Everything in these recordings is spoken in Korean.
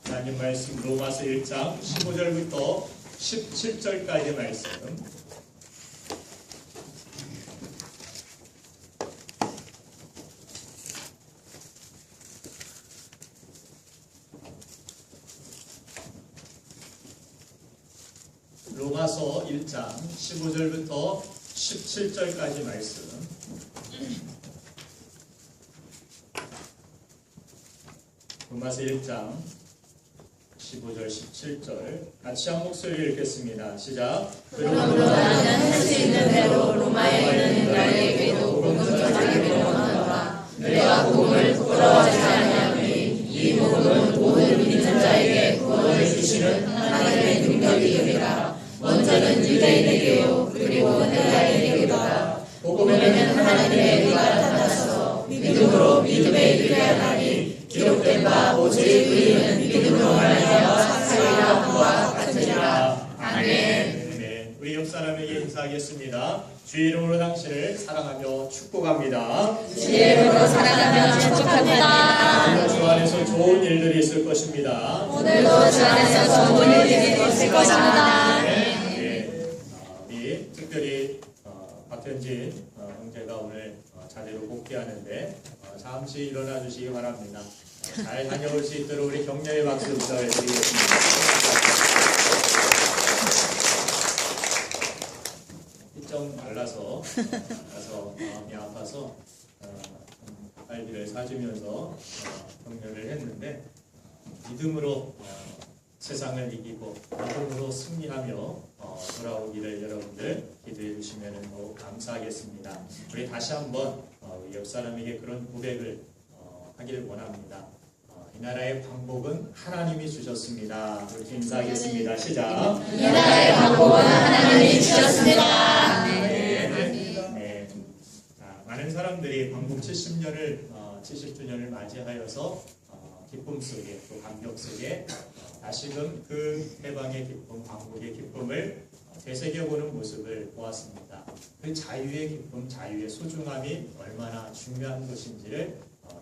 하나님 말씀 로마서 1장 15절부터 17절까지 말씀. 로마서 1장 15절부터 17절까지 말씀. 로마서 1장 15절 17절 같이 한 목소리를 읽겠습니다. 시작. 그러므로 나는 할 수 있는 대로 로마에 있는 너희에게도 복음 전하기를 원하노라. 내가 복음을 부끄러워하지 아니하노니 이 복음은 모든 믿는 자에게 구원을 주시는 하나님의 능력이 됨이라. 먼저는 유대인에게요 그리고 헬라인에게도다. 복음에는 하나님의 의가 나타나서 믿음으로 믿음에 이르게 하나니 기록된 바 오직 의인은 믿음으로 말미암아 사리라 함과 같으니라. 아멘. 우리 옆 사람에게 인사하겠습니다. 주의 이름으로 당신을 사랑하며 축복합니다. 주의 이름으로 사랑하며 축복합니다. 오늘 주 안에서 좋은 일들이 있을 것입니다. 오늘도 주 안에서 좋은 일들이 있을 것입니다. 우리 특별히 박현진 형제가 오늘 자리로 복귀하는데 잠시 일어나 주시기 바랍니다. 잘 다녀올 수 있도록 우리 격려의 박수 부탁드리겠습니다. 좀 말라서 마음이 아파서 갈비를 사주면서 격려를 했는데 믿음으로 세상을 이기고 믿음으로 승리하며 돌아오기를 여러분들 기도해 주시면 더욱 감사하겠습니다. 우리 다시 한번 우리 옆 사람에게 그런 고백을 하길 원합니다. 이 나라의 방법은 하나님이 주셨습니다. 이렇게 인사하겠습니다. 시작. 이 나라의 방법은 하나님이 주셨습니다. 네. 많은 사람들이 광복 70주년을 맞이하여서 기쁨 속에 또 감격 속에 다시금 그 해방의 기쁨, 광복의 기쁨을 되새겨보는 모습을 보았습니다. 그 자유의 기쁨, 자유의 소중함이 얼마나 중요한 것인지를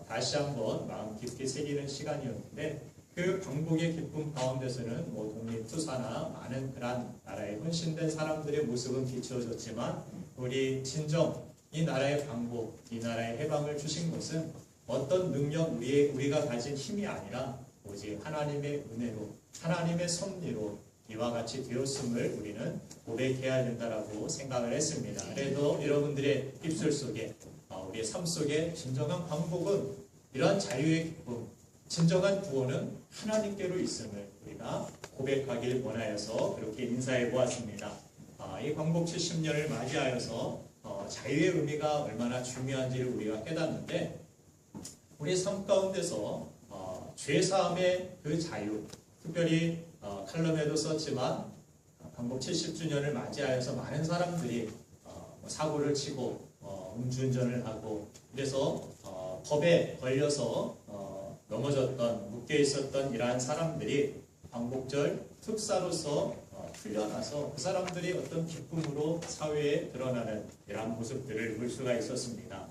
다시 한번 마음 깊게 새기는 시간이었는데 그 광복의 기쁨 가운데서는 독립투사나 많은 그런 나라에 헌신된 사람들의 모습은 비추어졌지만 우리 진정 이 나라의 광복, 이 나라의 해방을 주신 것은 어떤 능력, 우리가 가진 힘이 아니라 오직 하나님의 은혜로, 하나님의 섭리로 이와 같이 되었음을 우리는 고백해야 된다라고 생각을 했습니다. 그래도 여러분들의 입술 속에 우리의 삶 속에 진정한 광복은 이러한 자유의 기쁨, 진정한 구원은 하나님께로 있음을 우리가 고백하길 원하여서 그렇게 인사해 보았습니다. 이 광복 70년을 맞이하여서 자유의 의미가 얼마나 중요한지를 우리가 깨닫는데 우리 삶 가운데서 죄사함의 그 자유, 특별히 칼럼에도 썼지만 광복 70주년을 맞이하여서 많은 사람들이 사고를 치고 음주운전을 하고 그래서 법에 걸려서 넘어졌던 묶여 있었던 이러한 사람들이 광복절 특사로서 풀려나서 그 사람들이 어떤 기쁨으로 사회에 드러나는 이러한 모습들을 볼 수가 있었습니다.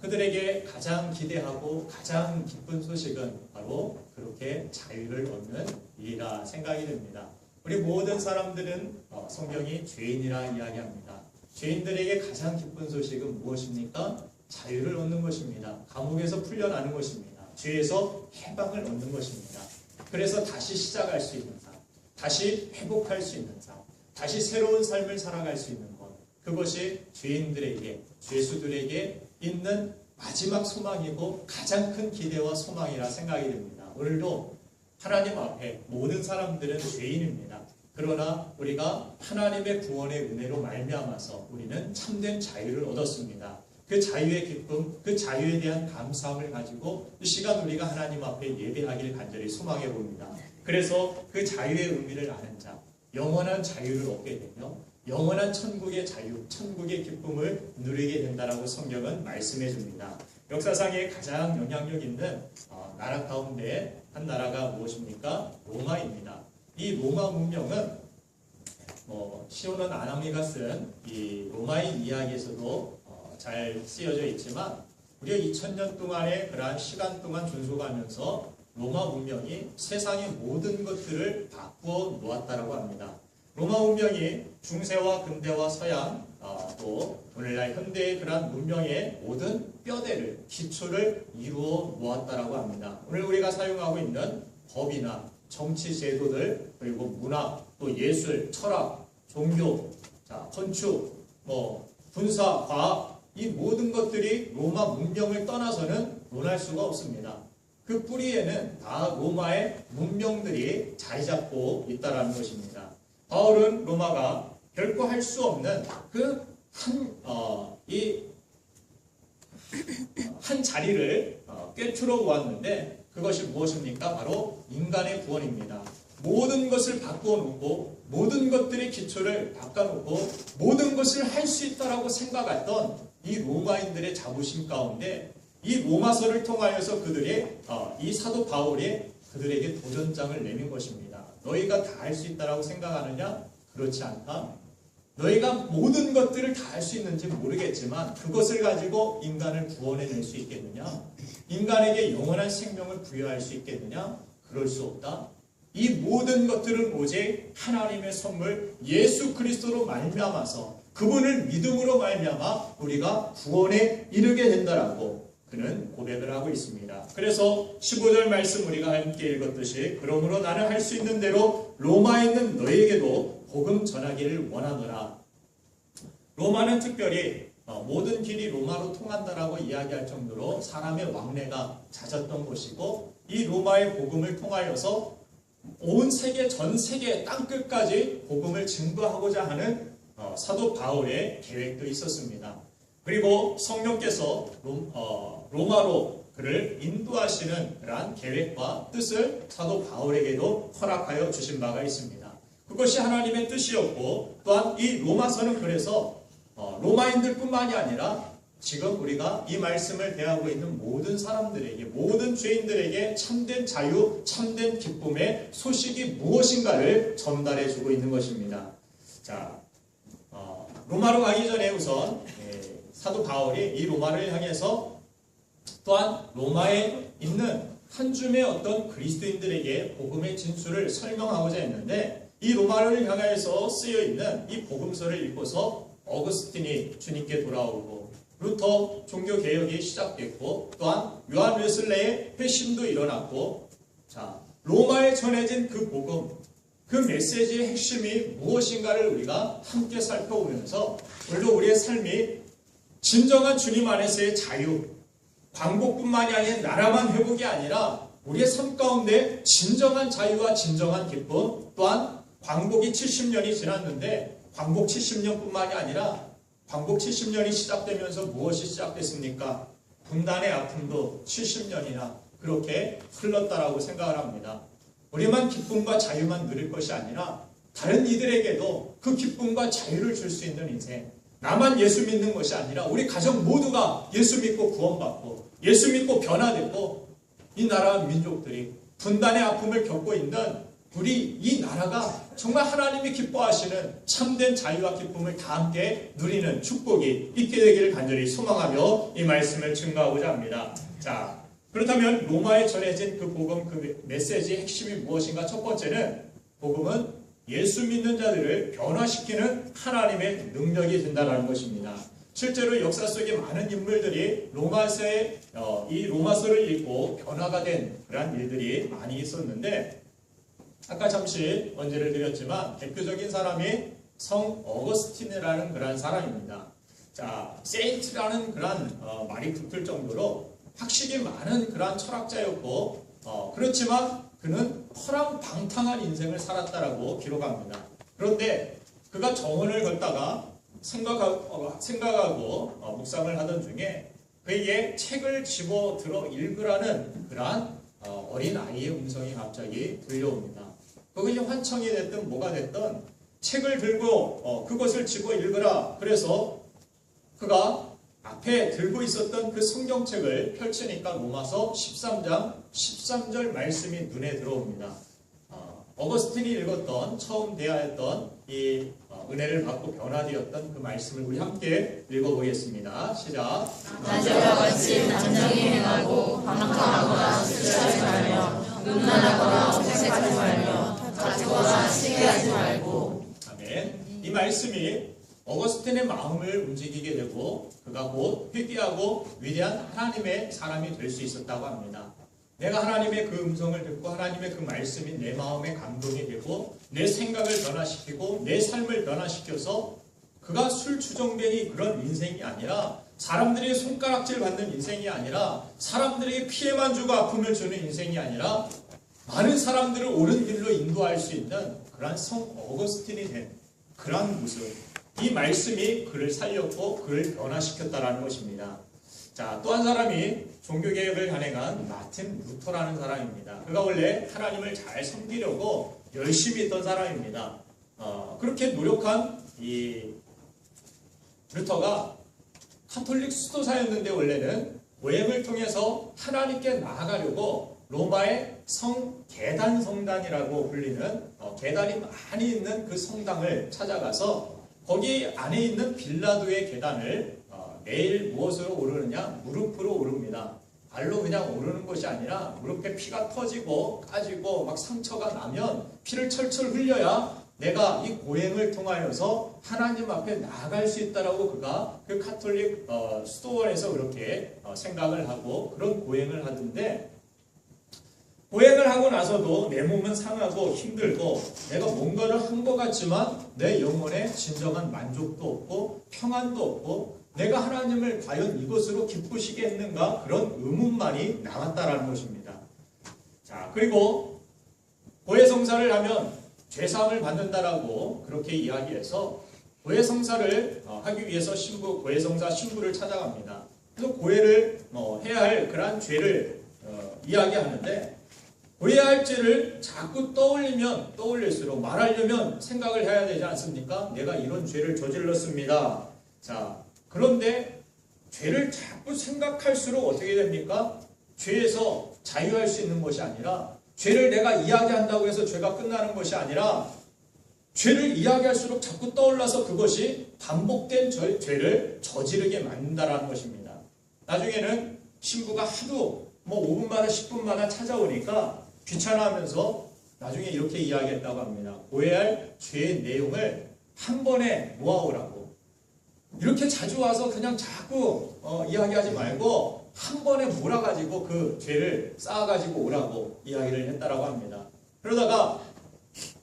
그들에게 가장 기대하고 가장 기쁜 소식은 바로 그렇게 자유를 얻는 일이라 생각이 됩니다. 우리 모든 사람들은 성경이 죄인이라 이야기합니다. 죄인들에게 가장 기쁜 소식은 무엇입니까? 자유를 얻는 것입니다. 감옥에서 풀려나는 것입니다. 죄에서 해방을 얻는 것입니다. 그래서 다시 시작할 수 있는 삶, 다시 회복할 수 있는 삶, 다시 새로운 삶을 살아갈 수 있는 것, 그것이 죄인들에게, 죄수들에게 있는 마지막 소망이고 가장 큰 기대와 소망이라 생각이 됩니다. 오늘도 하나님 앞에 모든 사람들은 죄인입니다. 그러나 우리가 하나님의 구원의 은혜로 말미암아서 우리는 참된 자유를 얻었습니다. 그 자유의 기쁨, 그 자유에 대한 감사함을 가지고 이 시간 우리가 하나님 앞에 예배하기를 간절히 소망해 봅니다. 그래서 그 자유의 의미를 아는 자, 영원한 자유를 얻게 되며 영원한 천국의 자유, 천국의 기쁨을 누리게 된다라고 성경은 말씀해 줍니다. 역사상에 가장 영향력 있는 나라 가운데 한 나라가 무엇입니까? 로마입니다. 이 로마 문명은 시오는 아나미가 쓴 이 로마의 이야기에서도 잘 쓰여져 있지만 우리가 2000년 동안의 그러한 시간 동안 존속하면서 로마 문명이 세상의 모든 것들을 바꾸어 놓았다라고 합니다. 로마 문명이 중세와 근대와 서양 또 오늘날 현대의 그러한 문명의 모든 뼈대를 기초를 이루어 놓았다라고 합니다. 오늘 우리가 사용하고 있는 법이나 정치 제도들 그리고 문화 또 예술, 철학, 종교, 건축, 군사, 과학 이 모든 것들이 로마 문명을 떠나서는 논할 수가 없습니다. 그 뿌리에는 다 로마의 문명들이 자리 잡고 있다라는 것입니다. 바울은 로마가 결코 할 수 없는 한 자리를 꿰뚫어 보았는데 그것이 무엇입니까? 바로 인간의 구원입니다. 모든 것을 바꾸어 놓고 모든 것들의 기초를 바꿔놓고 모든 것을 할 수 있다라고 생각했던 이 로마인들의 자부심 가운데 이 로마서를 통하여서 이 사도 바울이 그들에게 도전장을 내민 것입니다. 너희가 다 할 수 있다라고 생각하느냐? 그렇지 않다. 너희가 모든 것들을 다 할 수 있는지 모르겠지만 그것을 가지고 인간을 구원해낼 수 있겠느냐? 인간에게 영원한 생명을 부여할 수 있겠느냐? 그럴 수 없다. 이 모든 것들은 오직 하나님의 선물 예수 그리스도로 말미암아서 그분을 믿음으로 말미암아 우리가 구원에 이르게 된다라고 그는 고백을 하고 있습니다. 그래서 15절 말씀 우리가 함께 읽었듯이 그러므로 나는 할 수 있는 대로 로마에 있는 너희에게도 복음 전하기를 원하노라. 로마는 특별히 모든 길이 로마로 통한다라고 이야기할 정도로 사람의 왕래가 잦았던 곳이고 이 로마의 복음을 통하여서 온 세계 전 세계 땅끝까지 복음을 증거하고자 하는 사도 바울의 계획도 있었습니다. 그리고 성령께서 로마로 그를 인도하시는 그러한 계획과 뜻을 사도 바울에게도 허락하여 주신 바가 있습니다. 그것이 하나님의 뜻이었고 또한 이 로마서는 그래서 로마인들뿐만이 아니라 지금 우리가 이 말씀을 대하고 있는 모든 사람들에게 모든 죄인들에게 참된 자유, 참된 기쁨의 소식이 무엇인가를 전달해 주고 있는 것입니다. 자, 로마로 가기 전에 우선 사도 바울이 이 로마를 향해서 또한 로마에 있는 한 줌의 어떤 그리스도인들에게 복음의 진술을 설명하고자 했는데 이 로마를 향해서 쓰여 있는 이 복음서를 읽고서 어거스틴이 주님께 돌아오고 루터 종교개혁이 시작됐고 또한 요한 웨슬레의 회심도 일어났고 자 로마에 전해진 그 복음 그 메시지의 핵심이 무엇인가를 우리가 함께 살펴보면서 오늘도 우리의 삶이 진정한 주님 안에서의 자유 광복뿐만이 아닌 나라만 회복이 아니라 우리의 삶 가운데 진정한 자유와 진정한 기쁨 또한 광복이 70년이 지났는데 광복 70년뿐만이 아니라 광복 70년이 시작되면서 무엇이 시작됐습니까? 분단의 아픔도 70년이나 그렇게 흘렀다라고 생각을 합니다. 우리만 기쁨과 자유만 누릴 것이 아니라 다른 이들에게도 그 기쁨과 자유를 줄 수 있는 인생 나만 예수 믿는 것이 아니라 우리 가족 모두가 예수 믿고 구원받고 예수 믿고 변화되고 이 나라 민족들이 분단의 아픔을 겪고 있는 우리 이 나라가 정말 하나님이 기뻐하시는 참된 자유와 기쁨을 다 함께 누리는 축복이 있게 되기를 간절히 소망하며 이 말씀을 증거하고자 합니다. 자, 그렇다면 로마에 전해진 그 복음, 그 메시지의 핵심이 무엇인가? 첫 번째는 복음은 예수 믿는 자들을 변화시키는 하나님의 능력이 된다는 것입니다. 실제로 역사 속에 많은 인물들이 이 로마서를 읽고 변화가 된 그런 일들이 많이 있었는데 아까 잠시 언지를 드렸지만 대표적인 사람이 성 어거스틴이라는 그런 사람입니다. 자, 세인트라는 그런 말이 붙을 정도로 학식이 많은 그런 철학자였고 그렇지만 그는 허랑방탕한 인생을 살았다라고 기록합니다. 그런데 그가 정언을 걷다가 생각하고 묵상을 하던 중에 그에게 책을 집어들어 읽으라는 그러한 어린 아이의 음성이 갑자기 들려옵니다. 그것이 환청이 됐든 뭐가 됐든 책을 들고 그것을 집어 읽으라. 그래서 그가 앞에 들고 있었던 그 성경책을 펼치니까 로마서 13장 13절 말씀이 눈에 들어옵니다. 어거스틴이 읽었던 처음 대하였던 이 은혜를 받고 변화되었던 그 말씀을 우리 함께 읽어보겠습니다. 시작. 낮에와 같이 남정히 행하고 방탕하거나 수치하지 말며 음란하거나 색색하지 말며 다투거나 시기하지 말고. 아멘. 이 말씀이 어거스틴의 마음을 움직이게 되고 그가 곧 회개하고 위대한 하나님의 사람이 될 수 있었다고 합니다. 내가 하나님의 그 음성을 듣고 하나님의 그 말씀이 내 마음에 감동이 되고 내 생각을 변화시키고 내 삶을 변화시켜서 그가 술주정뱅이 그런 인생이 아니라 사람들이 손가락질 받는 인생이 아니라 사람들에게 피해만 주고 아픔을 주는 인생이 아니라 많은 사람들을 옳은 길로 인도할 수 있는 그러한 성 어거스틴이 된 그러한 모습, 이 말씀이 그를 살렸고 그를 변화시켰다라는 것입니다. 자, 또 한 사람이 종교개혁을 단행한 마틴 루터라는 사람입니다. 그가 원래 하나님을 잘 섬기려고 열심히 했던 사람입니다. 그렇게 노력한 이 루터가 카톨릭 수도사였는데 원래는 고행을 통해서 하나님께 나아가려고 로마의 계단 성당이라고 불리는 계단이 많이 있는 그 성당을 찾아가서 거기 안에 있는 빌라도의 계단을 매일 무엇으로 오르느냐? 무릎으로 오릅니다. 발로 그냥 오르는 것이 아니라 무릎에 피가 터지고 까지고 막 상처가 나면 피를 철철 흘려야 내가 이 고행을 통하여서 하나님 앞에 나아갈 수 있다라고 그가 그 카톨릭 수도원에서 그렇게 생각을 하고 그런 고행을 하던데, 고행을 하고 나서도 내 몸은 상하고 힘들고 내가 뭔가를 한 것 같지만 내 영혼에 진정한 만족도 없고 평안도 없고 내가 하나님을 과연 이것으로 기쁘시게 했는가, 그런 의문만이 남았다라는 것입니다. 자, 그리고 고해성사를 하면 죄사함을 받는다라고 그렇게 이야기해서 고해성사를 하기 위해서 고해성사 신부를 찾아갑니다. 그래서 고해를 해야 할 그러한 죄를 이야기하는데, 고해야 할 죄를 자꾸 떠올릴수록 말하려면 생각을 해야 되지 않습니까? 내가 이런 죄를 저질렀습니다. 자, 그런데 죄를 자꾸 생각할수록 어떻게 됩니까? 죄에서 자유할 수 있는 것이 아니라, 죄를 내가 이야기한다고 해서 죄가 끝나는 것이 아니라, 죄를 이야기할수록 자꾸 떠올라서 그것이 반복된 죄를 저지르게 만든다는 것입니다. 나중에는 신부가 하도 5분마다 10분마다 찾아오니까 귀찮아하면서 나중에 이렇게 이야기했다고 합니다. 고해할 죄의 내용을 한 번에 모아오라고. 이렇게 자주 와서 그냥 자꾸 이야기하지 말고 한 번에 몰아가지고 그 죄를 쌓아가지고 오라고 이야기를 했다라고 합니다. 그러다가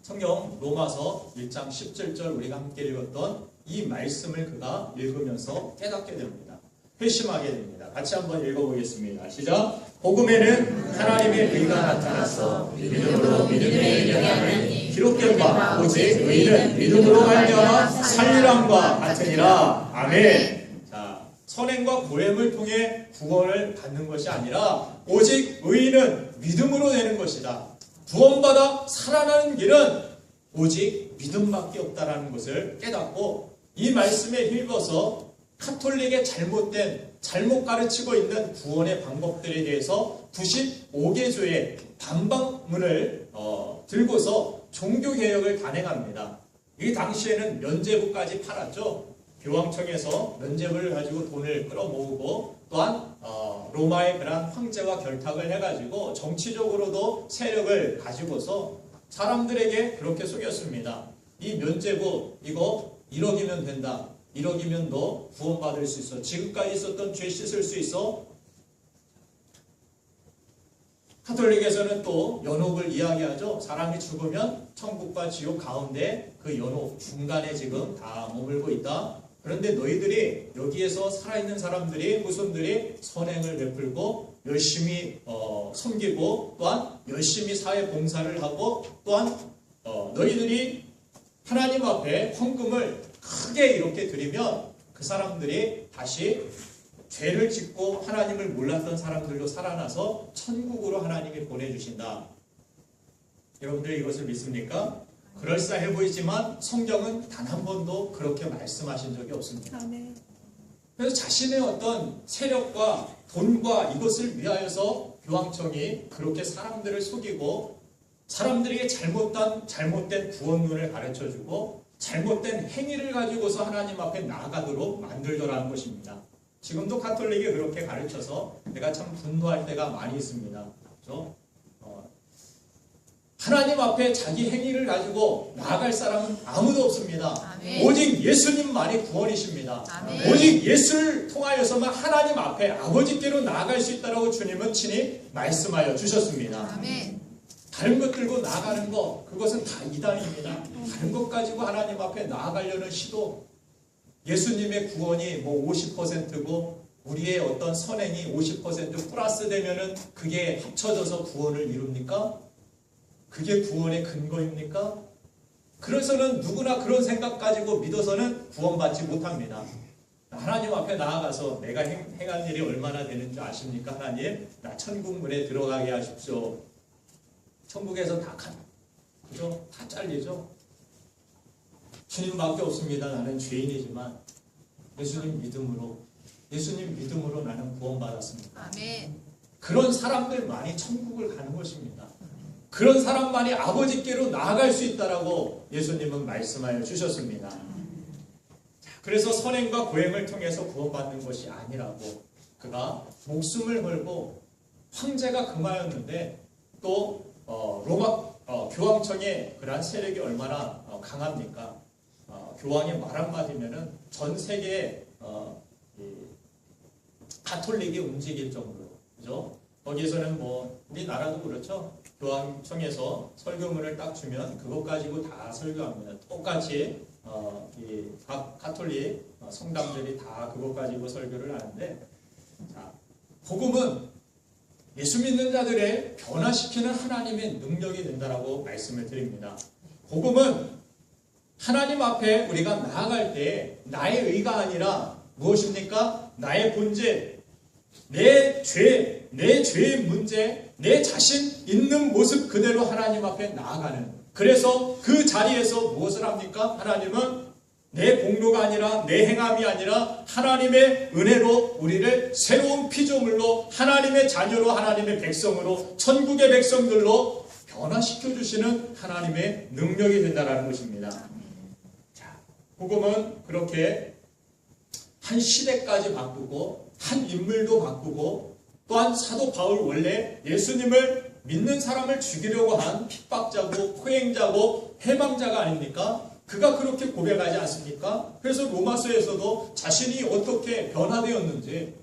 성경 로마서 1장 17절 우리가 함께 읽었던 이 말씀을 그가 읽으면서 깨닫게 됩니다. 회심하게 됩니다. 같이 한번 읽어보겠습니다. 시작. 복음에는 하나님의 의가 나타났어 믿음으로 믿음에 이르게 하느니 기록된 바 오직 의는 믿음으로 말미암아 살리람과 같으니라. 아멘. 자, 선행과 고행을 통해 구원을 받는 것이 아니라 오직 의는 믿음으로 되는 것이다. 구원받아 살아나는 길은 오직 믿음밖에 없다라는 것을 깨닫고 이 말씀에 힘입어서 카톨릭의 잘못 가르치고 있는 구원의 방법들에 대해서 95개조의 반박문을 들고서 종교개혁을 단행합니다. 이 당시에는 면죄부까지 팔았죠. 교황청에서 면죄부를 가지고 돈을 끌어모으고 또한 로마의 그러한 황제와 결탁을 해가지고 정치적으로도 세력을 가지고서 사람들에게 그렇게 속였습니다. 이 면죄부 이거 1억이면 된다. 1억이면 너 구원받을 수 있어. 지금까지 있었던 죄 씻을 수 있어. 카톨릭에서는 또 연옥을 이야기하죠. 사람이 죽으면 천국과 지옥 가운데 그 연옥 중간에 지금 다 머물고 있다. 그런데 너희들이 여기에서 살아있는 사람들이 무슨들이 선행을 베풀고 열심히 섬기고 또한 열심히 사회 봉사를 하고 또한 너희들이 하나님 앞에 헌금을 크게 이렇게 드리면 그 사람들이 다시 죄를 짓고 하나님을 몰랐던 사람들로 살아나서 천국으로 하나님이 보내주신다. 여러분들 이것을 믿습니까? 그럴싸해 보이지만 성경은 단 한 번도 그렇게 말씀하신 적이 없습니다. 그래서 자신의 어떤 세력과 돈과 이것을 위하여서 교황청이 그렇게 사람들을 속이고 사람들에게 잘못된 구원론을 가르쳐주고 잘못된 행위를 가지고서 하나님 앞에 나아가도록 만들더라는 것입니다. 지금도 카톨릭이 그렇게 가르쳐서 내가 참 분노할 때가 많이 있습니다. 그렇죠? 하나님 앞에 자기 행위를 가지고 나아갈 사람은 아무도 없습니다. 아멘. 오직 예수님만이 구원이십니다. 아멘. 오직 예수를 통하여서만 하나님 앞에 아버지께로 나아갈 수 있다고 주님은 친히 말씀하여 주셨습니다. 아멘. 다른 것 들고 나아가는 것, 그것은 다 이단입니다. 다른 것 가지고 하나님 앞에 나아가려는 시도, 예수님의 구원이 뭐 50%고 우리의 어떤 선행이 50% 플러스 되면은 그게 합쳐져서 구원을 이룹니까? 그게 구원의 근거입니까? 그래서는 누구나 그런 생각 가지고 믿어서는 구원받지 못합니다. 하나님 앞에 나아가서 내가 행한 일이 얼마나 되는 줄 아십니까? 하나님, 나 천국문에 들어가게 하십시오. 천국에서 그죠? 다 잘리죠? 주님밖에 없습니다. 나는 죄인이지만 예수님 믿음으로 나는 구원받았습니다. 아멘. 그런 사람들만이 천국을 가는 것입니다. 그런 사람만이 아버지께로 나아갈 수 있다라고 예수님은 말씀하여 주셨습니다. 그래서 선행과 고행을 통해서 구원받는 것이 아니라고, 그가 목숨을 걸고 황제가 금하였는데 또 로마 교황청의 그러한 세력이 얼마나 강합니까? 교황의 말 한마디면은 전 세계에 가톨릭이 움직일 정도로, 그죠? 거기에서는 뭐 우리나라도 그렇죠. 교황청에서 설교문을 딱 주면 그것 가지고 다 설교합니다. 똑같이 이 가톨릭 성당들이 다 그것 가지고 설교를 하는데, 자, 복음은 예수 믿는 자들의 변화시키는 하나님의 능력이 된다라고 말씀을 드립니다. 복음은 하나님 앞에 우리가 나아갈 때 나의 의가 아니라 무엇입니까? 나의 본질, 내 죄의 문제, 내 자신 있는 모습 그대로 하나님 앞에 나아가는, 그래서 그 자리에서 무엇을 합니까? 하나님은 내 공로가 아니라 내 행함이 아니라 하나님의 은혜로 우리를 새로운 피조물로 하나님의 자녀로 하나님의 백성으로 천국의 백성들로 변화시켜 주시는 하나님의 능력이 된다는 것입니다. 자, 복음은 그렇게 한 시대까지 바꾸고 한 인물도 바꾸고, 또한 사도 바울 원래 예수님을 믿는 사람을 죽이려고 한 핍박자고 포행자고 해방자가 아닙니까? 그가 그렇게 고백하지 않습니까? 그래서 로마서에서도 자신이 어떻게 변화되었는지,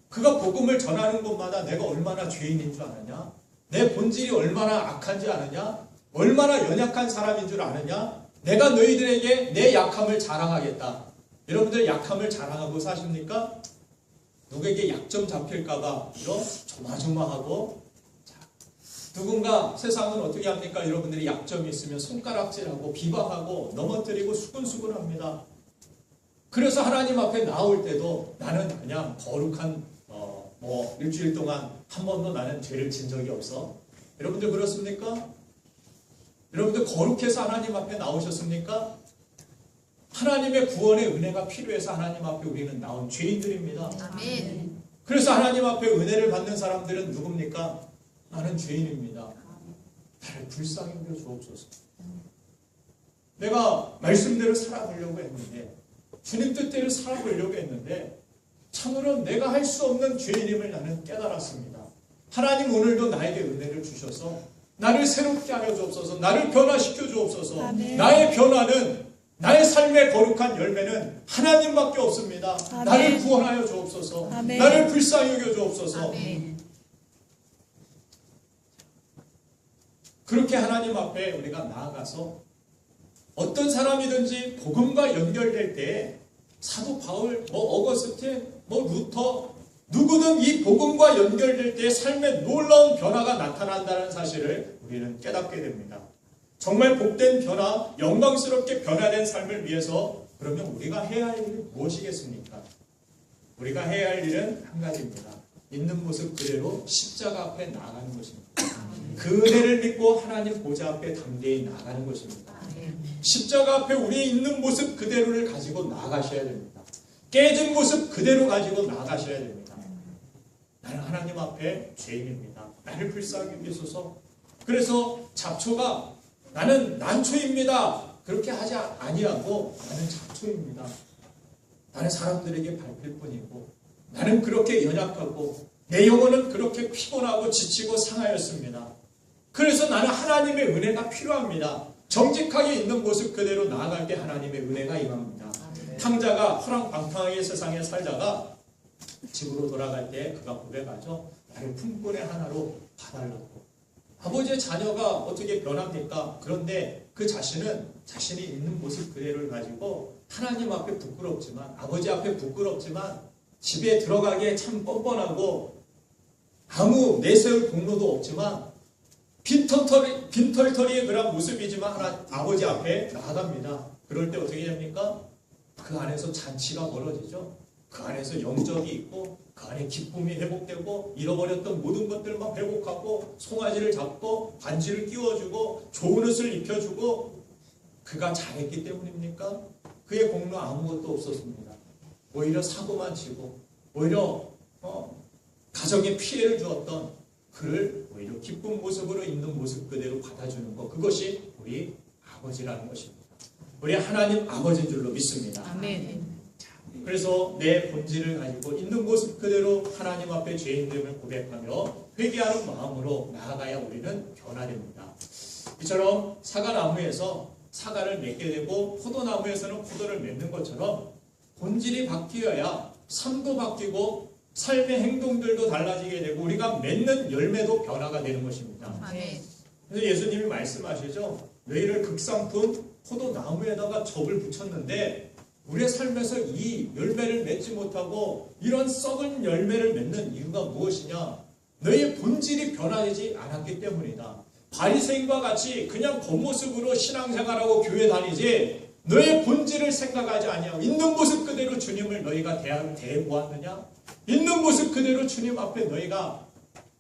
그가 복음을 전하는 곳마다 내가 얼마나 죄인인 줄 아느냐, 내 본질이 얼마나 악한지 아느냐, 얼마나 연약한 사람인 줄 아느냐, 내가 너희들에게 내 약함을 자랑하겠다. 여러분들 약함을 자랑하고 사십니까? 누구에게 약점 잡힐까봐 조마조마하고, 누군가 세상은 어떻게 합니까? 여러분들이 약점이 있으면 손가락질하고 비방하고 넘어뜨리고 수군수군합니다. 그래서 하나님 앞에 나올 때도 나는 그냥 거룩한 일주일 동안 한 번도 나는 죄를 진 적이 없어. 여러분들 그렇습니까? 여러분들 거룩해서 하나님 앞에 나오셨습니까? 하나님의 구원의 은혜가 필요해서 하나님 앞에 우리는 나온 죄인들입니다. 아멘. 그래서 하나님 앞에 은혜를 받는 사람들은 누굽니까? 나는 죄인입니다. 나를 불쌍히 여겨 주옵소서. 내가 말씀대로 살아보려고 했는데, 주님 뜻대로 살아보려고 했는데, 참으로 내가 할 수 없는 죄인임을 나는 깨달았습니다. 하나님 오늘도 나에게 은혜를 주셔서 나를 새롭게 하여 주옵소서. 나를 변화시켜 주옵소서. 아멘. 나의 변화는, 나의 삶의 거룩한 열매는 하나님밖에 없습니다. 아멘. 나를 구원하여 주옵소서. 아멘. 나를 불쌍히 여겨 주옵소서. 아멘. 그렇게 하나님 앞에 우리가 나아가서 어떤 사람이든지 복음과 연결될 때 사도 바울, 어거스틴, 루터, 누구든 이 복음과 연결될 때 삶에 놀라운 변화가 나타난다는 사실을 우리는 깨닫게 됩니다. 정말 복된 변화, 영광스럽게 변화된 삶을 위해서 그러면 우리가 해야 할 일이 무엇이겠습니까? 우리가 해야 할 일은 한 가지입니다. 있는 모습 그대로 십자가 앞에 나아가는 것입니다. 그 은혜를 믿고 하나님 보좌 앞에 담대히 나아가는 것입니다. 십자가 앞에 우리의 있는 모습 그대로를 가지고 나아가셔야 됩니다. 깨진 모습 그대로 가지고 나아가셔야 됩니다. 나는 하나님 앞에 죄인입니다. 나를 불쌍히 여기소서. 그래서 잡초가 나는 난초입니다. 그렇게 하지 아니하고 나는 잡초입니다. 나는 사람들에게 밟힐 뿐이고, 나는 그렇게 연약하고 내 영혼은 그렇게 피곤하고 지치고 상하였습니다. 그래서 나는 하나님의 은혜가 필요합니다. 정직하게 있는 모습 그대로 나아갈 때 하나님의 은혜가 임합니다. 탕자가 허랑방탕하게 세상에 살다가 집으로 돌아갈 때 그가 고백하죠. 나를 품꾼의 하나로 봐달라고. 아버지의 자녀가 어떻게 변합니까? 그런데 그 자신은 자신이 있는 모습 그대로를 가지고 하나님 앞에 부끄럽지만, 아버지 앞에 부끄럽지만 집에 들어가기에 참 뻔뻔하고 아무 내세울 공로도 없지만 빈털터리의 그런 모습이지만 아버지 앞에 나아갑니다. 그럴 때 어떻게 됩니까? 그 안에서 잔치가 벌어지죠. 그 안에서 영적이 있고 그 안에 기쁨이 회복되고 잃어버렸던 모든 것들만 회복하고 송아지를 잡고 반지를 끼워주고 좋은 옷을 입혀주고 그가 잘했기 때문입니까? 그의 공로 아무것도 없었습니다. 오히려 사고만 치고 오히려 가정에 피해를 주었던 그를 오히려 기쁜 모습으로 있는 모습 그대로 받아주는 것, 그것이 우리 아버지라는 것입니다. 우리 하나님 아버지인 줄로 믿습니다. 아멘. 그래서 내 본질을 가지고 있는 모습 그대로 하나님 앞에 죄인됨을 고백하며 회개하는 마음으로 나아가야 우리는 변화됩니다. 이처럼 사과나무에서 사과를 맺게 되고 포도나무에서는 포도를 맺는 것처럼 본질이 바뀌어야 삶도 바뀌고 삶의 행동들도 달라지게 되고 우리가 맺는 열매도 변화가 되는 것입니다. 아멘. 그래서 예수님이 말씀하시죠. 너희를 극상품 포도나무에다가 접을 붙였는데 우리의 삶에서 이 열매를 맺지 못하고 이런 썩은 열매를 맺는 이유가 무엇이냐? 너희의 본질이 변화되지 않았기 때문이다. 바리새인과 같이 그냥 겉모습으로 신앙생활하고 교회 다니지 너의 본질을 생각하지 아니하고 있는 모습 그대로 주님을 너희가 대보았느냐? 있는 모습 그대로 주님 앞에 너희가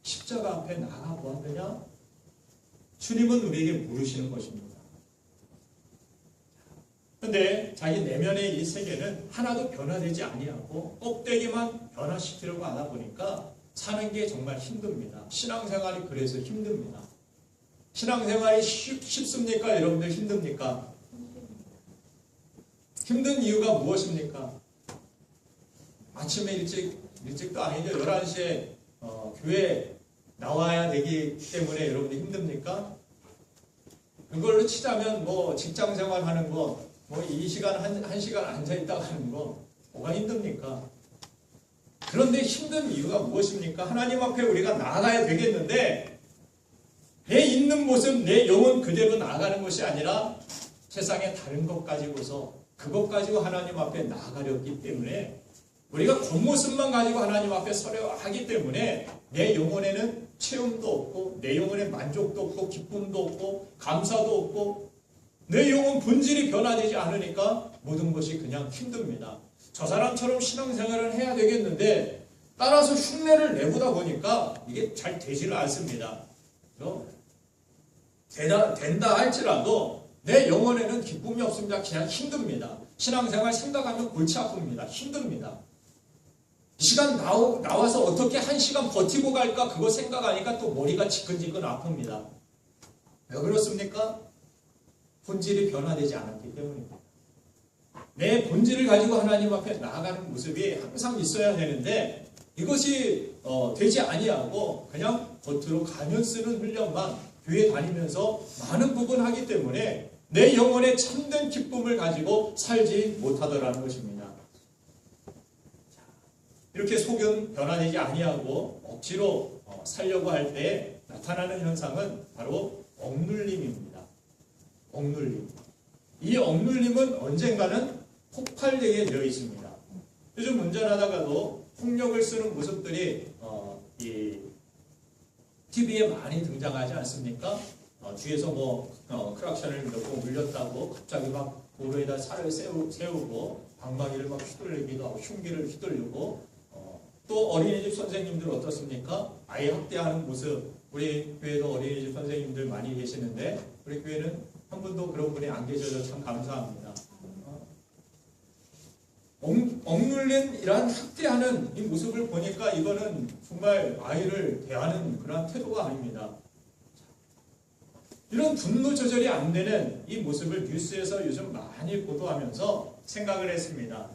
십자가 앞에 나가 보았느냐? 주님은 우리에게 물으시는 것입니다. 그런데 자기 내면의 이 세계는 하나도 변화되지 아니하고 껍데기만 변화시키려고 하다 보니까 사는 게 정말 힘듭니다. 신앙생활이 그래서 힘듭니다. 신앙생활이 쉽습니까? 여러분들 힘듭니까? 힘든 이유가 무엇입니까? 아침에 일찍도 아니죠. 11시에 교회 나와야 되기 때문에 여러분들 힘듭니까? 그걸로 치자면 뭐 직장생활 하는 거, 뭐 이 시간 한 시간 앉아있다가 하는 거 뭐가 힘듭니까? 그런데 힘든 이유가 무엇입니까? 하나님 앞에 우리가 나아가야 되겠는데 내 있는 모습, 내 영혼 그대로 나아가는 것이 아니라 세상의 다른 것 가지고서 그것 가지고 하나님 앞에 나아가렸기 때문에 우리가 겉모습만 가지고 하나님 앞에 서려 하기 때문에 내 영혼에는 체험도 없고 내 영혼에 만족도 없고 기쁨도 없고 감사도 없고 내 영혼 본질이 변화되지 않으니까 모든 것이 그냥 힘듭니다. 저 사람처럼 신앙생활을 해야 되겠는데 따라서 흉내를 내보다 보니까 이게 잘 되지를 않습니다. 된다 할지라도 내 영혼에는 기쁨이 없습니다. 그냥 힘듭니다. 신앙생활 생각하면 골치 아픕니다. 힘듭니다. 이 시간 나와서 어떻게 한 시간 버티고 갈까 그거 생각하니까 또 머리가 지끈지끈 아픕니다. 왜 그렇습니까? 본질이 변화되지 않았기 때문입니다. 내 본질을 가지고 하나님 앞에 나아가는 모습이 항상 있어야 되는데 이것이 되지 아니하고 그냥 겉으로 가면 쓰는 훈련만 교회 다니면서 많은 부분 하기 때문에 내 영혼의 참된 기쁨을 가지고 살지 못하더라는 것입니다. 이렇게 속은 변화되지 아니하고 억지로 살려고 할 때 나타나는 현상은 바로 억눌림입니다. 억눌림. 이 억눌림은 언젠가는 폭발되게 되어 있습니다. 요즘 운전하다가도 폭력을 쓰는 모습들이 이 TV에 많이 등장하지 않습니까? 뒤에서 뭐 크락션을 몇 번 울렸다고 갑자기 막 도로에다 차를 세우고 방망이를 막 휘둘리기도 하고 흉기를 휘둘리고 또 어린이집 선생님들 어떻습니까? 아이 학대하는 모습. 우리 교회도 어린이집 선생님들 많이 계시는데 우리 교회는 한 분도 그런 분이 안 계셔서 참 감사합니다. 억눌린 이러한 학대하는 이 모습을 보니까 이거는 정말 아이를 대하는 그런 태도가 아닙니다. 이런 분노 조절이 안 되는 이 모습을 뉴스에서 요즘 많이 보도하면서 생각을 했습니다.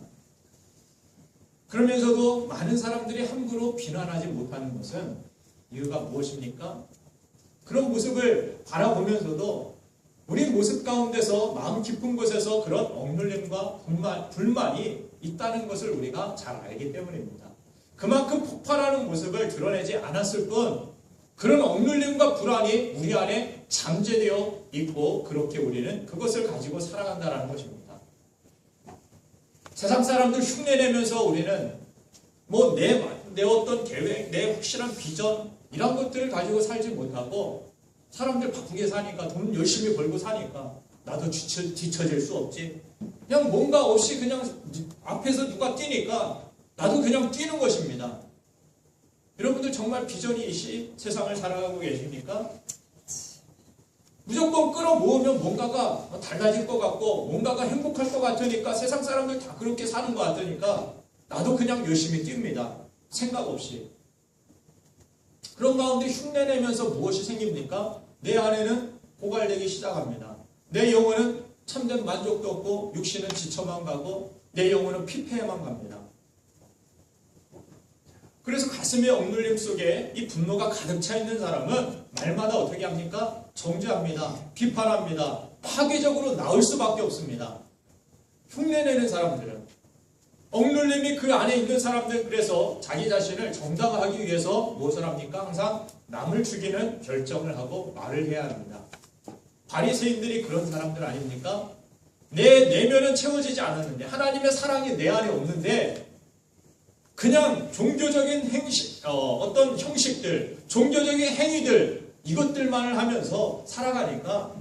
그러면서도 많은 사람들이 함부로 비난하지 못하는 것은 이유가 무엇입니까? 그런 모습을 바라보면서도 우리 모습 가운데서 마음 깊은 곳에서 그런 억눌림과 불만이 있다는 것을 우리가 잘 알기 때문입니다. 그만큼 폭발하는 모습을 드러내지 않았을 뿐 그런 억눌림과 불안이 우리 안에 잠재되어 있고 그렇게 우리는 그것을 가지고 살아간다는 것입니다. 세상 사람들 흉내내면서 우리는 뭐 내 어떤 계획, 내 확실한 비전 이런 것들을 가지고 살지 못하고 사람들 바쁘게 사니까 돈 열심히 벌고 사니까 나도 뒤처질 수 없지. 그냥 뭔가 없이 그냥 앞에서 누가 뛰니까 나도 그냥 뛰는 것입니다. 여러분들 정말 비전이 이시 세상을 살아가고 계십니까? 무조건 끌어모으면 뭔가가 달라질 것 같고 뭔가가 행복할 것 같으니까 세상 사람들 다 그렇게 사는 것 같으니까 나도 그냥 열심히 뜁니다. 생각 없이. 그런 가운데 흉내내면서 무엇이 생깁니까? 내 안에는 고갈되기 시작합니다. 내 영혼은 참된 만족도 없고 육신은 지쳐만 가고 내 영혼은 피폐해만 갑니다. 그래서 가슴의 억눌림 속에 이 분노가 가득 차 있는 사람은 말마다 어떻게 합니까? 정죄합니다. 비판합니다. 파괴적으로 나올 수밖에 없습니다. 흉내내는 사람들은 억눌림이 그 안에 있는 사람들 그래서 자기 자신을 정당화하기 위해서 무엇을 합니까? 항상 남을 죽이는 결정을 하고 말을 해야 합니다. 바리새인들이 그런 사람들 아닙니까? 내 내면은 채워지지 않았는데 하나님의 사랑이 내 안에 없는데 그냥 종교적인 어떤 형식들, 종교적인 행위들 이것들만을 하면서 살아가니까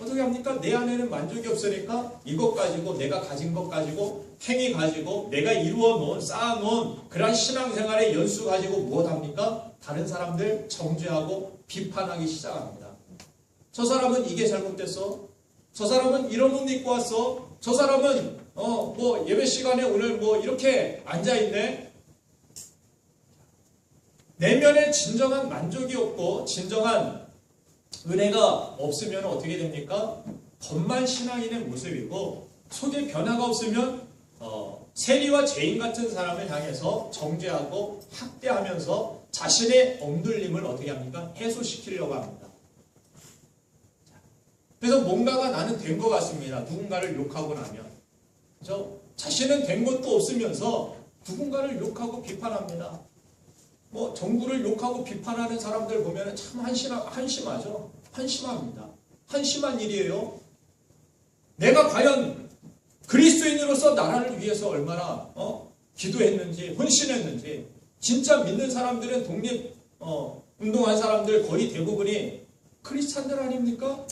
어떻게 합니까? 내 안에는 만족이 없으니까 이것 가지고 내가 가진 것 가지고 행위 가지고 내가 이루어놓은 쌓아놓은 그런 신앙생활의 연수 가지고 무엇합니까? 다른 사람들 정죄하고 비판하기 시작합니다. 저 사람은 이게 잘못됐어. 저 사람은 이런 옷 입고 왔어. 저 사람은 뭐 예배 시간에 오늘 뭐 이렇게 앉아있네. 내면에 진정한 만족이 없고 진정한 은혜가 없으면 어떻게 됩니까? 겉만 신앙인의 모습이고 속에 변화가 없으면 세리와 죄인 같은 사람을 향해서 정죄하고 학대하면서 자신의 억눌림을 어떻게 합니까? 해소시키려고 합니다. 그래서 뭔가가 나는 된 것 같습니다. 누군가를 욕하고 나면. 그렇죠? 자신은 된 것도 없으면서 누군가를 욕하고 비판합니다. 뭐 정부를 욕하고 비판하는 사람들 보면 참 한심하죠. 한심합니다. 한심한 일이에요. 내가 과연 그리스도인으로서 나라를 위해서 얼마나 기도했는지 헌신했는지 진짜 믿는 사람들은 독립 운동한 사람들 거의 대부분이 크리스찬들 아닙니까?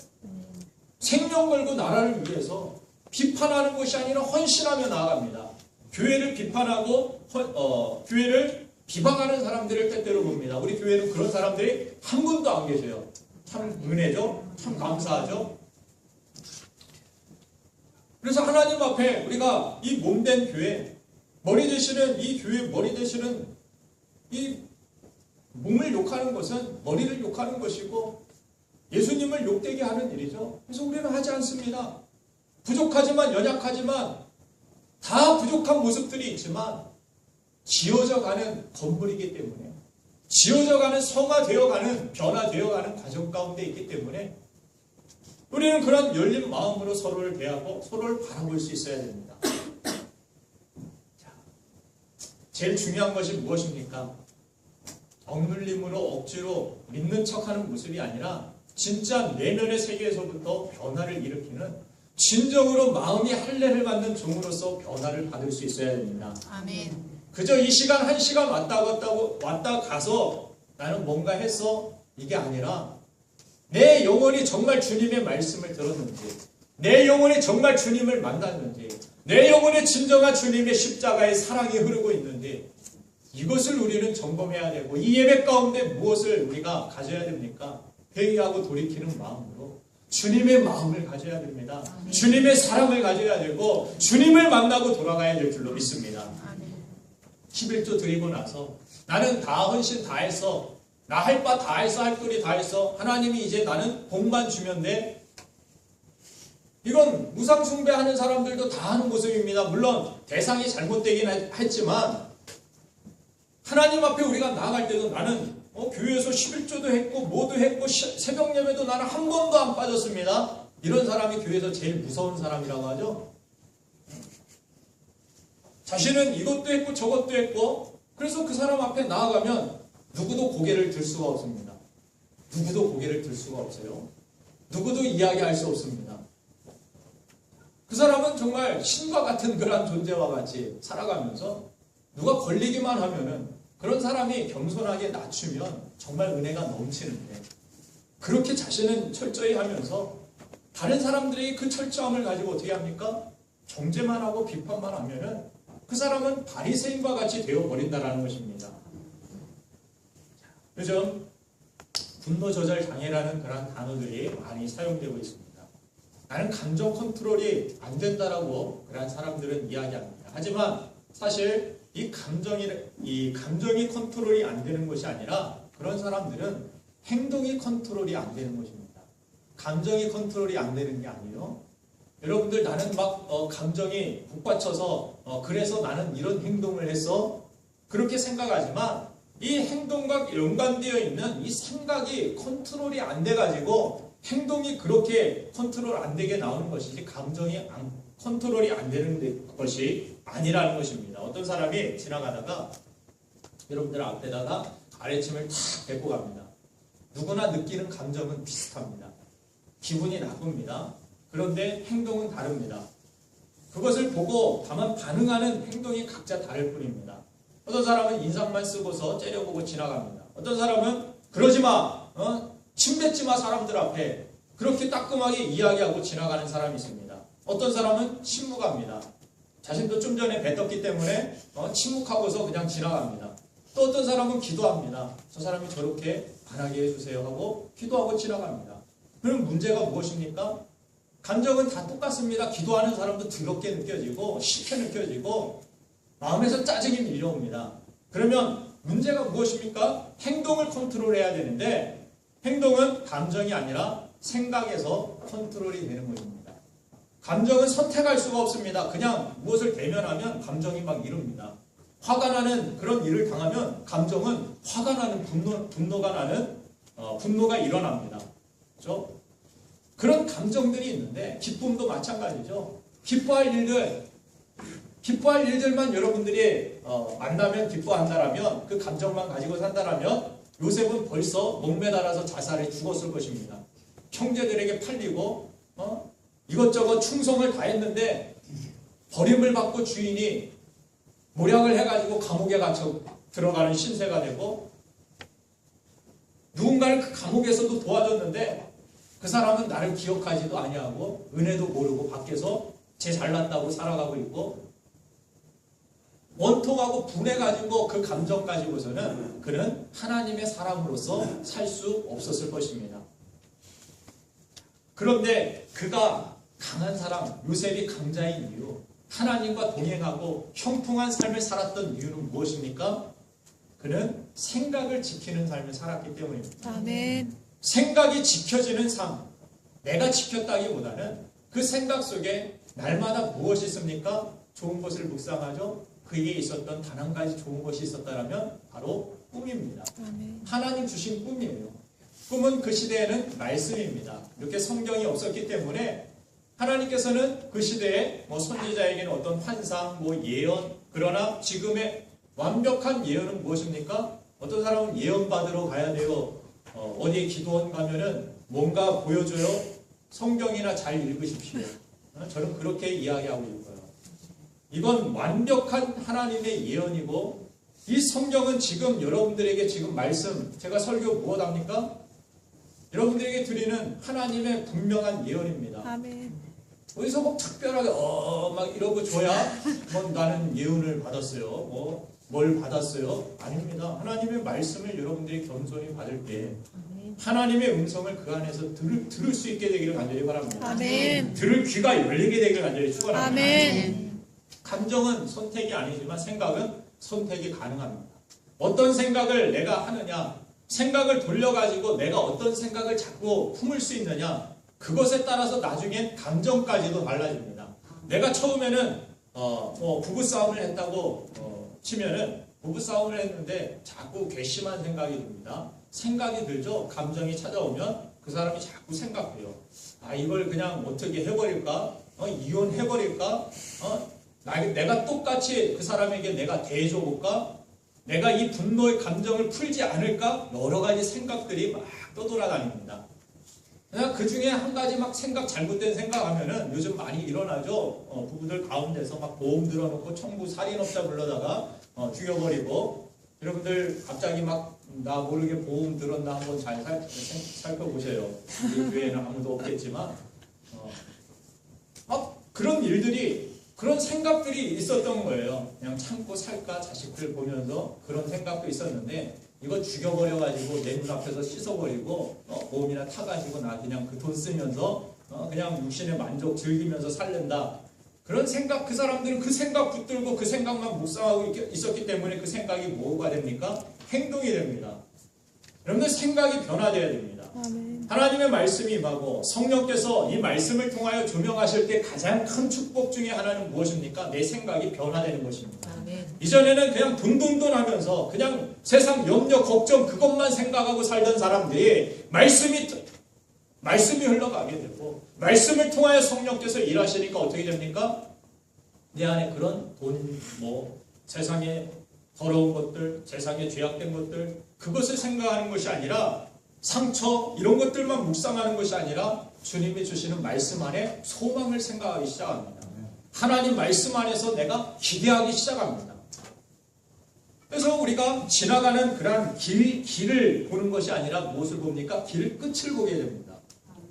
생명 걸고 나라를 위해서 비판하는 것이 아니라 헌신하며 나아갑니다. 교회를 비판하고 교회를 비방하는 사람들을 때때로 봅니다. 우리 교회는 그런 사람들이 한 분도 안 계세요. 참 은혜죠. 참 감사하죠. 그래서 하나님 앞에 우리가 이 몸된 교회, 머리 되시는 이 교회 머리 되시는 이 몸을 욕하는 것은 머리를 욕하는 것이고 예수님을 욕되게 하는 일이죠. 그래서 우리는 하지 않습니다. 부족하지만 연약하지만 다 부족한 모습들이 있지만 지어져가는 건물이기 때문에 지어져가는 성화되어가는 변화되어가는 과정 가운데 있기 때문에 우리는 그런 열린 마음으로 서로를 대하고 서로를 바라볼 수 있어야 됩니다. 자, 제일 중요한 것이 무엇입니까? 억눌림으로 억지로 믿는 척하는 모습이 아니라 진짜 내면의 세계에서부터 변화를 일으키는 진정으로 마음이 할례를 받는 종으로서 변화를 받을 수 있어야 됩니다. 아멘. 그저 이 시간 한 시간 왔다 가서 나는 뭔가 했어 이게 아니라 내 영혼이 정말 주님의 말씀을 들었는지 내 영혼이 정말 주님을 만났는지 내 영혼에 진정한 주님의 십자가의 사랑이 흐르고 있는지 이것을 우리는 점검해야 되고 이 예배 가운데 무엇을 우리가 가져야 됩니까? 회개하고 돌이키는 마음으로 주님의 마음을 가져야 됩니다. 아멘. 주님의 사랑을 가져야 되고 주님을 만나고 돌아가야 될 줄로 믿습니다. 아멘. 11조 드리고 나서 나는 다 헌신 다 했어. 나 할 바 다 했어. 할 도리 다 했어. 하나님이 이제 나는 복만 주면 돼. 이건 무상 숭배하는 사람들도 다 하는 모습입니다. 물론 대상이 잘못되긴 했지만 하나님 앞에 우리가 나아갈 때도 나는 교회에서 11조도 했고 뭐도 했고 새벽 예배도 나는 한 번도 안 빠졌습니다. 이런 사람이 교회에서 제일 무서운 사람이라고 하죠. 자신은 이것도 했고 저것도 했고, 그래서 그 사람 앞에 나아가면 누구도 고개를 들 수가 없습니다. 누구도 고개를 들 수가 없어요. 누구도 이야기할 수 없습니다. 그 사람은 정말 신과 같은 그런 존재와 같이 살아가면서 누가 걸리기만 하면은 그런 사람이 겸손하게 낮추면 정말 은혜가 넘치는데, 그렇게 자신은 철저히 하면서 다른 사람들이 그 철저함을 가지고 어떻게 합니까? 정죄만 하고 비판만 하면은 그 사람은 바리새인과 같이 되어버린다는 것입니다. 요즘 분노 조절 장애라는 그런 단어들이 많이 사용되고 있습니다. 나는 감정 컨트롤이 안 된다라고 그런 사람들은 이야기합니다. 하지만 사실 이 감정이 컨트롤이 안 되는 것이 아니라 그런 사람들은 행동이 컨트롤이 안 되는 것입니다. 감정이 컨트롤이 안 되는 게 아니에요. 여러분들, 나는 막 감정이 북받쳐서 그래서 나는 이런 행동을 했어, 그렇게 생각하지만 이 행동과 연관되어 있는 이 생각이 컨트롤이 안 돼가지고 행동이 그렇게 컨트롤 안 되게 나오는 것이지 감정이 컨트롤이 안 되는 것이 아니라는 것입니다. 어떤 사람이 지나가다가 여러분들 앞에다가 아래침을 탁 뱉고 갑니다. 누구나 느끼는 감정은 비슷합니다. 기분이 나쁩니다. 그런데 행동은 다릅니다. 그것을 보고 다만 반응하는 행동이 각자 다를 뿐입니다. 어떤 사람은 인상만 쓰고서 째려보고 지나갑니다. 어떤 사람은 그러지 마, 침 뱉지 마, 사람들 앞에, 그렇게 따끔하게 이야기하고 지나가는 사람이 있습니다. 어떤 사람은 침묵합니다. 자신도 좀 전에 뱉었기 때문에 침묵하고서 그냥 지나갑니다. 또 어떤 사람은 기도합니다. 저 사람이 저렇게 안 하게 해주세요 하고 기도하고 지나갑니다. 그럼 문제가 무엇입니까? 감정은 다 똑같습니다. 기도하는 사람도 더럽게 느껴지고 싫게 느껴지고 마음에서 짜증이 밀려옵니다. 그러면 문제가 무엇입니까? 행동을 컨트롤해야 되는데 행동은 감정이 아니라 생각에서 컨트롤이 되는 것입니다. 감정은 선택할 수가 없습니다. 그냥 무엇을 대면하면 감정이 막 이릅니다. 화가 나는 그런 일을 당하면 감정은 화가 나는 분노가 나는 분노가 일어납니다. 그렇죠? 그런 감정들이 있는데 기쁨도 마찬가지죠. 기뻐할 일들만 여러분들이 만나면 기뻐한다라면, 그 감정만 가지고 산다라면 요셉은 벌써 목매달아서 자살해 죽었을 것입니다. 형제들에게 팔리고 이것저것 충성을 다했는데 버림을 받고 주인이 모략을 해가지고 감옥에 갇혀 들어가는 신세가 되고, 누군가를 그 감옥에서도 도와줬는데 그 사람은 나를 기억하지도 아니하고 은혜도 모르고 밖에서 제 잘났다고 살아가고 있고, 원통하고 분해가지고 그 감정 가지고서는 그는 하나님의 사람으로서 살 수 없었을 것입니다. 그런데 그가 강한 사람, 요셉이 강자인 이유, 하나님과 동행하고 형통한 삶을 살았던 이유는 무엇입니까? 그는 생각을 지키는 삶을 살았기 때문입니다. 아멘. 생각이 지켜지는 삶, 내가 지켰다기보다는 그 생각 속에 날마다 무엇이 있습니까? 좋은 것을 묵상하죠. 그에게 있었던 단 한 가지 좋은 것이 있었다면 바로 꿈입니다. 아멘. 하나님 주신 꿈이에요. 꿈은 그 시대에는 말씀입니다. 이렇게 성경이 없었기 때문에 하나님께서는 그 시대에 선지자에게는 어떤 환상, 예언, 그러나 지금의 완벽한 예언은 무엇입니까? 어떤 사람은 예언 받으러 가야 돼요. 어디에 기도원 가면은 뭔가 보여줘요. 성경이나 잘 읽으십시오. 저는 그렇게 이야기하고 있고요. 이건 완벽한 하나님의 예언이고, 이 성경은 지금 여러분들에게 지금 말씀, 제가 설교 무엇합니까? 여러분들에게 드리는 하나님의 분명한 예언입니다. 아멘. 어디서 뭐 특별하게 막 이러고 줘야 나는 예언을 받았어요. 뭘 받았어요? 아닙니다. 하나님의 말씀을 여러분들이 겸손히 받을 때 하나님의 음성을 그 안에서 들을 수 있게 되기를 간절히 바랍니다. 아멘. 들을 귀가 열리게 되기를 간절히 축원합니다. 아멘. 감정은 선택이 아니지만 생각은 선택이 가능합니다. 어떤 생각을 내가 하느냐, 생각을 돌려가지고 내가 어떤 생각을 자꾸 품을 수 있느냐, 그것에 따라서 나중엔 감정까지도 달라집니다. 내가 처음에는 부부싸움을 했다고 치면은 부부싸움을 했는데 자꾸 괘씸한 생각이 듭니다. 생각이 들죠. 감정이 찾아오면 그 사람이 자꾸 생각해요. 아, 이걸 그냥 어떻게 해버릴까? 이혼해버릴까? 내가 똑같이 그 사람에게 내가 대해줘볼까? 내가 이 분노의 감정을 풀지 않을까? 여러 가지 생각들이 막 떠돌아다닙니다. 그냥 그 중에 한 가지 막 잘못된 생각하면은 요즘 많이 일어나죠. 부부들 가운데서 막 보험 들어놓고 청부 살인업자 불러다가 죽여버리고, 여러분들 갑자기 막 나 모르게 보험 들었나 한번 잘 살펴보세요. 우리 교회는 아무도 없겠지만 그런 일들이, 그런 생각들이 있었던 거예요. 그냥 참고 살까, 자식들 보면서 그런 생각도 있었는데, 이거 죽여버려가지고 내 눈앞에서 씻어버리고 보험이나 타가지고 나 그냥 그 돈 쓰면서 그냥 육신의 만족 즐기면서 살는다. 그런 생각, 그 사람들은 그 생각 붙들고 그 생각만 묵상하고 있었기 때문에 그 생각이 뭐가 됩니까? 행동이 됩니다. 여러분들 생각이 변화되어야 됩니다. 하나님의 말씀이 임하고 성령께서 이 말씀을 통하여 조명하실 때 가장 큰 축복 중에 하나는 무엇입니까? 내 생각이 변화되는 것입니다. 이전에는 그냥 돈돈돈 하면서 그냥 세상 염려, 걱정 그것만 생각하고 살던 사람들이 말씀이 흘러가게 되고, 말씀을 통하여 성령께서 일하시니까 어떻게 됩니까? 내 안에 그런 돈, 세상에 더러운 것들, 세상에 죄악된 것들, 그것을 생각하는 것이 아니라, 상처 이런 것들만 묵상하는 것이 아니라 주님이 주시는 말씀 안에 소망을 생각하기 시작합니다. 하나님 말씀 안에서 내가 기대하기 시작합니다. 그래서 우리가 지나가는 그런 길을 보는 것이 아니라 무엇을 봅니까? 길 끝을 보게 됩니다.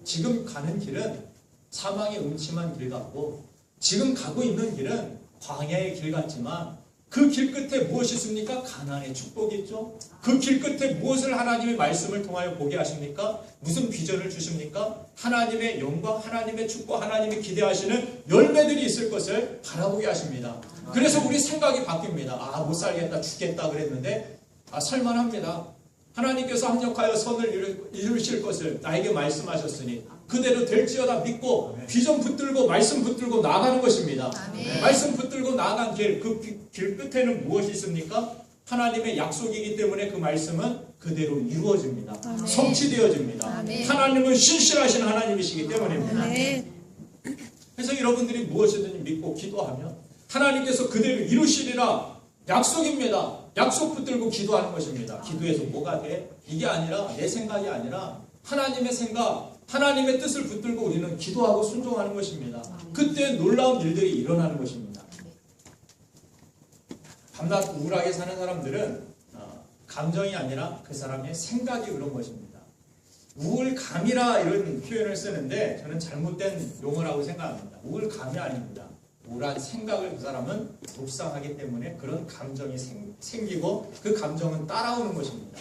지금 가는 길은 사망의 음침한 길 같고, 지금 가고 있는 길은 광야의 길 같지만, 그 길 끝에 무엇이 있습니까? 가나안의 축복이 있죠. 그 길 끝에 무엇을 하나님의 말씀을 통하여 보게 하십니까? 무슨 비전을 주십니까? 하나님의 영광, 하나님의 축복, 하나님이 기대하시는 열매들이 있을 것을 바라보게 하십니다. 그래서 우리 생각이 바뀝니다. 못 살겠다, 죽겠다 그랬는데 살만합니다. 하나님께서 합력하여 선을 이루실 것을 나에게 말씀하셨으니 그대로 될지어다 믿고 비전 붙들고 말씀 붙들고 나아가는 것입니다. 말씀 붙들고 나아간 길, 그 길 끝에는 무엇이 있습니까? 하나님의 약속이기 때문에 그 말씀은 그대로 이루어집니다. 성취되어집니다. 하나님은 신실하신 하나님이시기 때문입니다. 그래서 여러분들이 무엇이든지 믿고 기도하면 하나님께서 그대로 이루시리라. 약속입니다. 약속 붙들고 기도하는 것입니다. 기도에서 뭐가 돼? 이게 아니라, 내 생각이 아니라 하나님의 생각, 하나님의 뜻을 붙들고 우리는 기도하고 순종하는 것입니다. 그때 놀라운 일들이 일어나는 것입니다. 밤낮 우울하게 사는 사람들은 감정이 아니라 그 사람의 생각이 그런 것입니다. 우울감이라 이런 표현을 쓰는데 저는 잘못된 용어라고 생각합니다. 우울감이 아닙니다. 우울한 생각을 그 사람은 묵상하기 때문에 그런 감정이 생기고 그 감정은 따라오는 것입니다.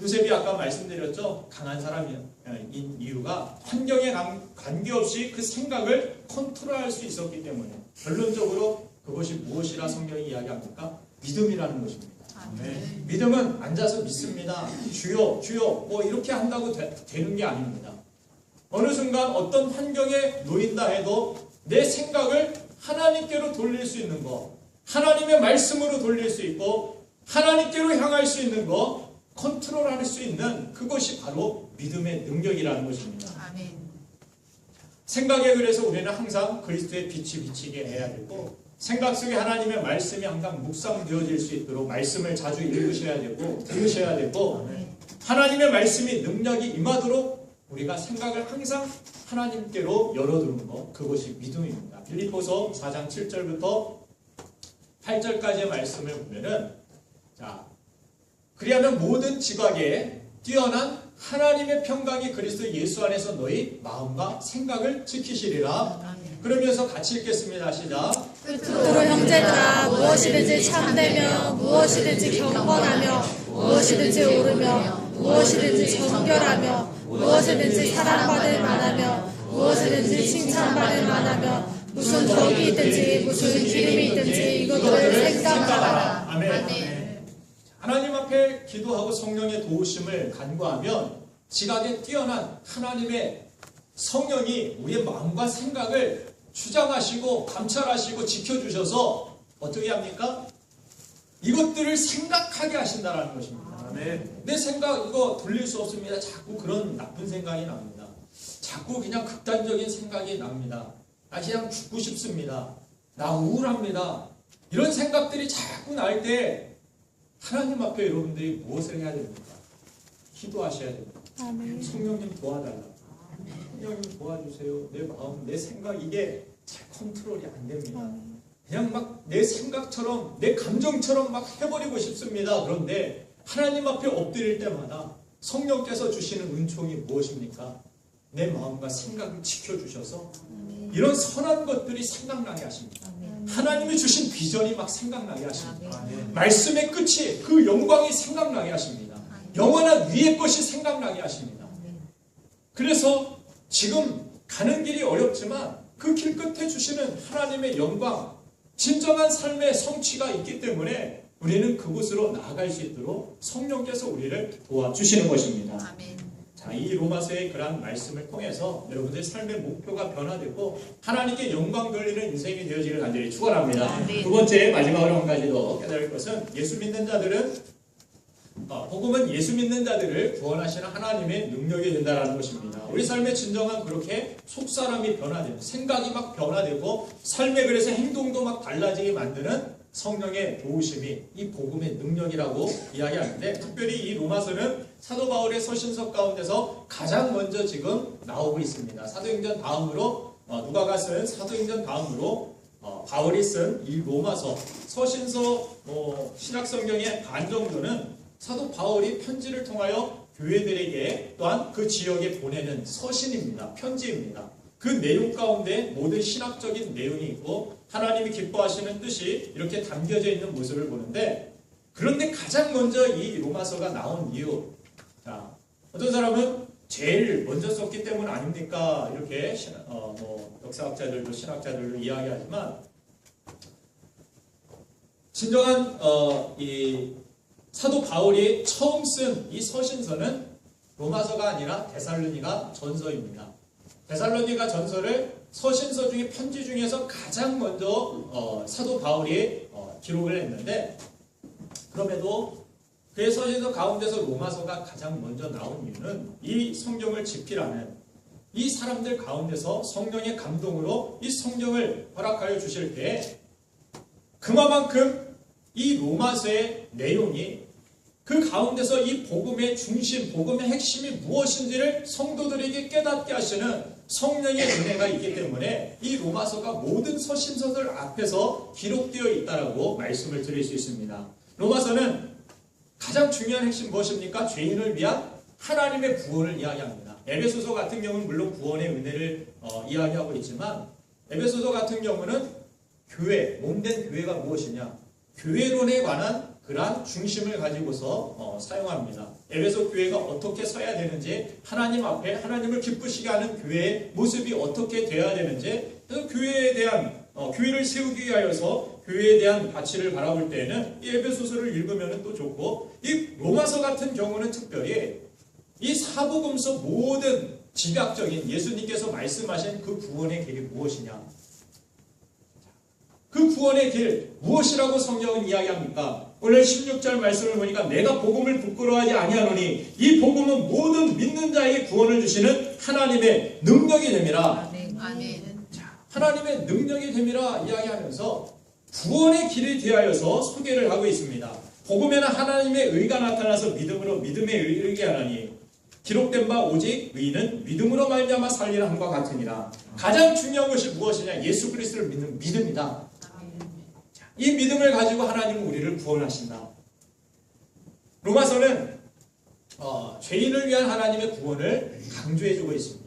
요셉이 아까 말씀드렸죠. 강한 사람인 이유가 환경에 관계없이 그 생각을 컨트롤할 수 있었기 때문에, 결론적으로 그것이 무엇이라 성경이 이야기합니까? 믿음이라는 것입니다. 믿음은 앉아서 믿습니다. 주여 주여 이렇게 한다고 되는 게 아닙니다. 어느 순간 어떤 환경에 놓인다 해도 내 생각을 하나님께로 돌릴 수 있는 것, 하나님의 말씀으로 돌릴 수 있고 하나님께로 향할 수 있는 것, 컨트롤할 수 있는 그것이 바로 믿음의 능력이라는 것입니다. 생각에 그래서 우리는 항상 그리스도의 빛이 비치게 해야 되고, 생각 속에 하나님의 말씀이 항상 묵상되어질 수 있도록 말씀을 자주 읽으셔야 되고 들으셔야 되고, 하나님의 말씀이 능력이 임하도록 우리가 생각을 항상 하나님께로 열어두는 것, 그것이 믿음입니다. 빌립보서 4장 7절부터 8절까지의 말씀을 보면은, 그리하면 모든 지각에 뛰어난 하나님의 평강이 그리스도 예수 안에서 너희 마음과 생각을 지키시리라. 그러면서 같이 읽겠습니다. 시작. 끝으로 형제들아, 무엇이든지 참되며 무엇이든지 경건하며 무엇이든지 옳으며 무엇이든지 정결하며 무엇이든지 사랑받을 만하며 무엇이든지 칭찬받을 만하며 무슨 덕이 있든지 무슨 기름이 있든지 이것들을 생각하라. 아멘. 하나님 앞에 기도하고 성령의 도우심을 간구하면 지각에 뛰어난 하나님의 성령이 우리의 마음과 생각을 주장하시고 감찰하시고 지켜주셔서 어떻게 합니까? 이것들을 생각하게 하신다라는 것입니다. 내 생각 이거 돌릴 수 없습니다. 자꾸 그런 나쁜 생각이 납니다. 자꾸 그냥 극단적인 생각이 납니다. 나 그냥 죽고 싶습니다. 나 우울합니다. 이런 생각들이 자꾸 날 때 하나님 앞에 여러분들이 무엇을 해야 됩니까? 기도하셔야 됩니다. 성령님 도와달라. 성령님 도와주세요. 내 마음, 내 생각 이게 잘 컨트롤이 안 됩니다. 그냥 막 내 생각처럼 내 감정처럼 막 해버리고 싶습니다. 그런데 하나님 앞에 엎드릴 때마다 성령께서 주시는 은총이 무엇입니까? 내 마음과 생각을 지켜주셔서 이런 선한 것들이 생각나게 하십니다. 하나님이 주신 비전이 막 생각나게 하십니다. 말씀의 끝이 그 영광이 생각나게 하십니다. 영원한 위의 것이 생각나게 하십니다. 그래서 지금 가는 길이 어렵지만 그 길 끝에 주시는 하나님의 영광, 진정한 삶의 성취가 있기 때문에 우리는 그곳으로 나아갈 수 있도록 성령께서 우리를 도와주시는 것입니다. 자, 이 로마서의 그러한 말씀을 통해서 여러분들의 삶의 목표가 변화되고 하나님께 영광 돌리는 인생이 되어지기를 간절히 축원합니다. 두 번째, 마지막으로 한 가지 더 깨달을 것은 예수 믿는 자들은 복음은 예수 믿는 자들을 구원하시는 하나님의 능력이 된다는 것입니다. 우리 삶의 진정한 그렇게 속사람이 변화되고 생각이 막 변화되고 삶의 그래서 행동도 막 달라지게 만드는 성령의 도우심이 이 복음의 능력이라고 이야기하는데, 특별히 이 로마서는 사도 바울의 서신서 가운데서 가장 먼저 지금 나오고 있습니다. 사도행전 다음으로 누가가 쓴 사도행전 다음으로 바울이 쓴 이 로마서 서신서 신약성경의 반 정도는 사도 바울이 편지를 통하여 교회들에게 또한 그 지역에 보내는 서신입니다. 편지입니다. 그 내용 가운데 모든 신학적인 내용이 있고 하나님이 기뻐하시는 뜻이 이렇게 담겨져 있는 모습을 보는데, 그런데 가장 먼저 이 로마서가 나온 이유, 자, 어떤 사람은 제일 먼저 썼기 때문 아닙니까? 이렇게 역사학자들도 신학자들도 이야기하지만, 진정한 이 사도 바울이 처음 쓴 이 서신서는 로마서가 아니라 데살로니가 전서입니다. 데살로니가 전서를 서신서 중에 편지 중에서 가장 먼저 사도 바울이 기록을 했는데, 그럼에도 그의 서신서 가운데서 로마서가 가장 먼저 나온 이유는 이 성경을 집필하는 이 사람들 가운데서 성령의 감동으로 이 성경을 허락하여 주실 때 그만큼 이 로마서의 내용이 그 가운데서 이 복음의 중심, 복음의 핵심이 무엇인지를 성도들에게 깨닫게 하시는 성령의 은혜가 있기 때문에 이 로마서가 모든 서신서들 앞에서 기록되어 있다라고 말씀을 드릴 수 있습니다. 로마서는 가장 중요한 핵심 무엇입니까? 죄인을 위한 하나님의 구원을 이야기합니다. 에베소서 같은 경우는 물론 구원의 은혜를 이야기하고 있지만, 에베소서 같은 경우는 교회, 몸된 교회가 무엇이냐? 교회론에 관한 그러한 중심을 가지고서 사용합니다. 에베소 교회가 어떻게 서야 되는지, 하나님 앞에 하나님을 기쁘시게 하는 교회의 모습이 어떻게 되어야 되는지, 그래서 교회에 대한 교회를 세우기 위하여서 교회에 대한 가치를 바라볼 때에는 이 에베소서를 읽으면 또 좋고, 이 로마서 같은 경우는 특별히 이 사복음서 모든 집약적인 예수님께서 말씀하신 그 구원의 길이 무엇이냐, 그 구원의 길 무엇이라고 성경은 이야기합니까? 오늘 16절 말씀을 보니까 내가 복음을 부끄러워하지 아니하노니 이 복음은 모든 믿는 자에게 구원을 주시는 하나님의 능력이 됨이라. 하나님의 능력이 됨이라 이야기하면서 구원의 길에 대하여서 소개를 하고 있습니다. 복음에는 하나님의 의가 나타나서 믿음으로 믿음에 이르게 하나니 기록된 바 오직 의인은 믿음으로 말미암아 살리라 함과 같으니라. 가장 중요한 것이 무엇이냐? 예수 그리스도를 믿는 믿음이다. 이 믿음을 가지고 하나님은 우리를 구원하신다. 로마서는 죄인을 위한 하나님의 구원을 강조해주고 있습니다.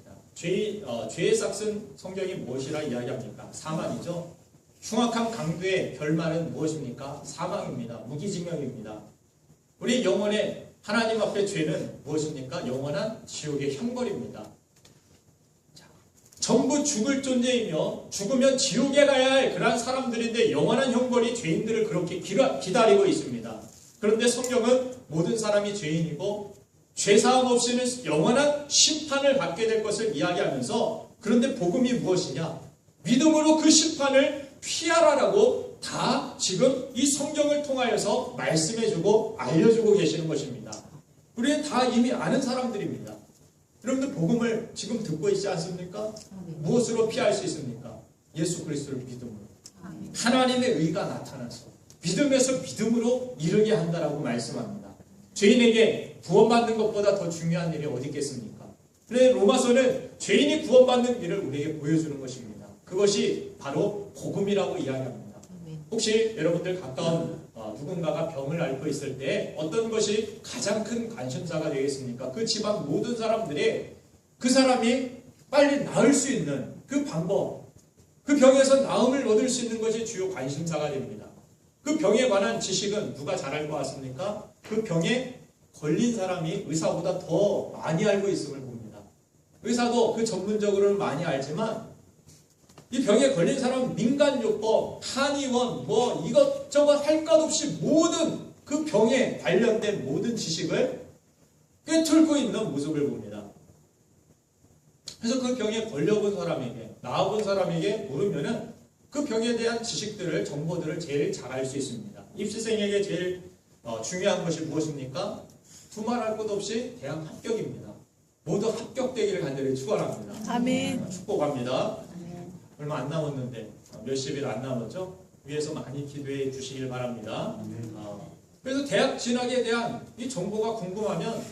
죄의 삭슨 성경이 무엇이라 이야기합니까? 사망이죠. 흉악한 강도의 결말은 무엇입니까? 사망입니다. 무기징역입니다. 우리 영혼의 하나님 앞에 죄는 무엇입니까? 영원한 지옥의 형벌입니다. 전부 죽을 존재이며 죽으면 지옥에 가야 할 그런 사람들인데 영원한 형벌이 죄인들을 그렇게 기다리고 있습니다. 그런데 성경은 모든 사람이 죄인이고 죄사함 없이는 영원한 심판을 받게 될 것을 이야기하면서, 그런데 복음이 무엇이냐? 믿음으로 그 심판을 피하라라고 다 지금 이 성경을 통하여서 말씀해주고 알려주고 계시는 것입니다. 우리는 다 이미 아는 사람들입니다. 여러분들 복음을 지금 듣고 있지 않습니까? 무엇으로 피할 수 있습니까? 예수 그리스도를 믿음으로. 하나님의 의가 나타나서 믿음에서 믿음으로 이르게 한다라고 말씀합니다. 죄인에게 구원받는 것보다 더 중요한 일이 어디 있겠습니까? 그런데 로마서는 죄인이 구원받는 일을 우리에게 보여주는 것입니다. 그것이 바로 복음이라고 이야기합니다. 혹시 여러분들 가까운 누군가가 병을 앓고 있을 때 어떤 것이 가장 큰 관심사가 되겠습니까? 그 집안 모든 사람들이 그 사람이 빨리 나을 수 있는 그 방법, 그 병에서 나음을 얻을 수 있는 것이 주요 관심사가 됩니다. 그 병에 관한 지식은 누가 잘 알고 왔습니까? 그 병에 걸린 사람이 의사보다 더 많이 알고 있음을 봅니다. 의사도 그 전문적으로는 많이 알지만 이 병에 걸린 사람은 민간요법, 한의원, 뭐 이것저것 할 것 없이 모든 그 병에 관련된 모든 지식을 꿰뚫고 있는 모습을 봅니다. 그래서 그 병에 걸려본 사람에게, 나아본 사람에게 물으면은 그 병에 대한 지식들을, 정보들을 제일 잘 알 수 있습니다. 입시생에게 제일 중요한 것이 무엇입니까? 두말할 것 없이 대학 합격입니다. 모두 합격되기를 간절히 축원합니다. 아멘. 축복합니다. 얼마 안 남았는데 몇십일 안 남았죠? 위에서 많이 기도해 주시길 바랍니다. 그래서 대학 진학에 대한 이 정보가 궁금하면